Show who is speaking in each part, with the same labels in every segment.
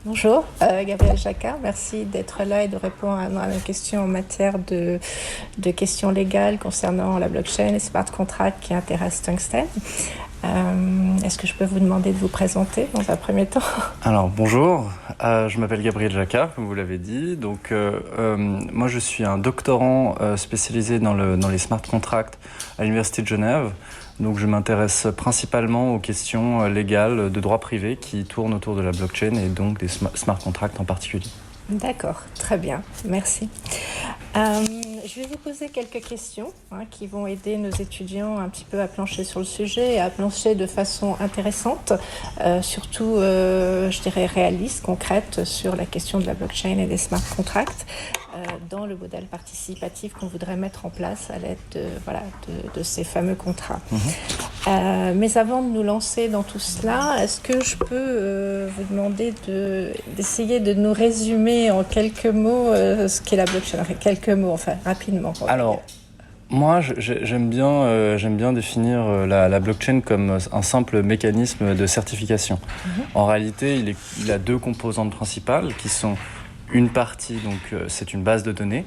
Speaker 1: Bonjour, Gabrielle Jacquard, merci d'être là et de répondre à nos questions en matière de questions légales concernant la blockchain et les smart contracts qui intéressent Tungsten. Est-ce que je peux vous demander de vous présenter dans un premier temps?
Speaker 2: Alors bonjour, je m'appelle Gabriel Jacquard, comme vous l'avez dit. Donc moi je suis un doctorant spécialisé dans les smart contracts à l'Université de Genève. Donc je m'intéresse principalement aux questions légales de droit privé qui tournent autour de la blockchain et donc des smart contracts en particulier.
Speaker 1: D'accord, très bien, merci. Je vais vous poser quelques questions qui vont aider nos étudiants un petit peu à plancher sur le sujet et à plancher de façon intéressante, surtout, je dirais, réaliste, concrète sur la question de la blockchain et des smart contracts dans le modèle participatif qu'on voudrait mettre en place à l'aide de ces fameux contrats. Mais avant de nous lancer dans tout cela, est-ce que je peux vous demander d'essayer de nous résumer en quelques mots ce qu'est la blockchain, enfin quelques mots, enfin rapidement.
Speaker 2: Alors, moi j'aime bien définir la blockchain comme un simple mécanisme de certification. En réalité, il a deux composantes principales qui sont une partie, donc c'est une base de données.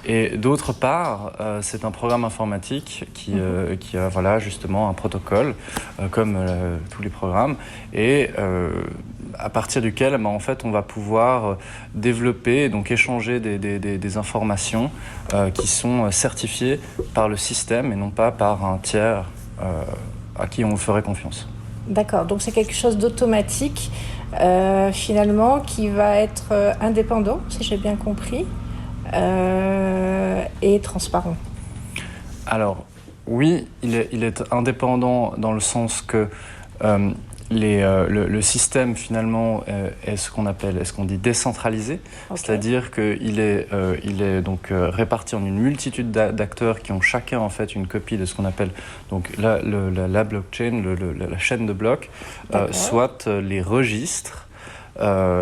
Speaker 2: Et d'autre part, c'est un programme informatique qui a voilà, justement un protocole, comme tous les programmes, et à partir duquel en fait, on va pouvoir développer, donc échanger des informations qui sont certifiées par le système et non pas par un tiers à qui on ferait confiance.
Speaker 1: D'accord, donc c'est quelque chose d'automatique, finalement, qui va être indépendant, si j'ai bien compris. Et transparent.
Speaker 2: Alors, oui, il est indépendant dans le sens que le système, finalement, est ce qu'on dit décentralisé. Okay. C'est-à-dire qu'il est donc réparti en une multitude d'acteurs qui ont chacun, en fait, une copie de ce qu'on appelle donc, la blockchain, la chaîne de blocs, soit les registres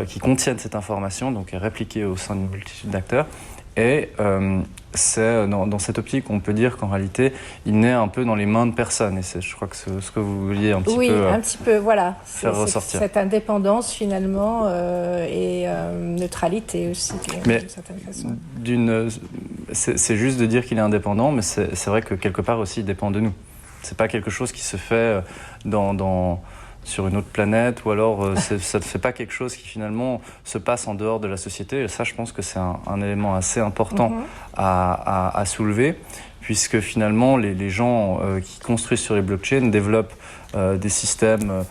Speaker 2: qui contiennent cette information, donc est répliquée au sein d'une multitude d'acteurs. Et c'est dans cette optique, on peut dire qu'en réalité, il naît un peu dans les mains de personne. Et c'est, je crois que c'est ce que vous vouliez un petit peu,
Speaker 1: un petit peu, voilà.
Speaker 2: Faire ressortir.
Speaker 1: Cette indépendance, finalement, et neutralité aussi, d'une certaine façon.
Speaker 2: C'est juste de dire qu'il est indépendant, mais c'est vrai que quelque part aussi, il dépend de nous. C'est pas quelque chose qui se fait sur une autre planète, ou alors ça ne fait pas quelque chose qui finalement se passe en dehors de la société. Et ça, je pense que c'est un élément assez important à soulever, puisque finalement, les gens qui construisent sur les blockchains développent des systèmes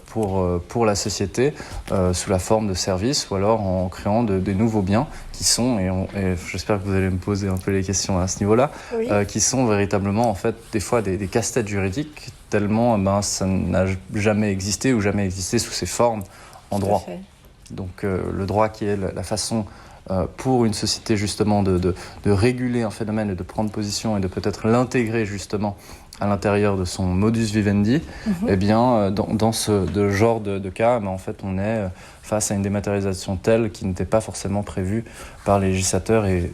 Speaker 2: pour la société sous la forme de services, ou alors en créant de nouveaux biens qui sont, et j'espère que vous allez me poser un peu les questions à ce niveau-là, qui sont véritablement en fait des fois des casse-têtes juridiques, tellement ça n'a jamais existé ou jamais existé sous ces formes en droit. Donc le droit qui est la façon pour une société justement de réguler un phénomène et de prendre position et de peut-être l'intégrer justement à l'intérieur de son modus vivendi, eh bien, dans ce genre de cas, en fait, on est face à une dématérialisation telle qui n'était pas forcément prévue par les législateurs et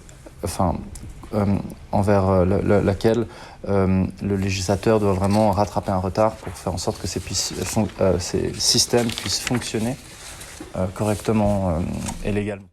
Speaker 2: envers laquelle le législateur doit vraiment rattraper un retard pour faire en sorte que ces systèmes puissent fonctionner correctement et légalement.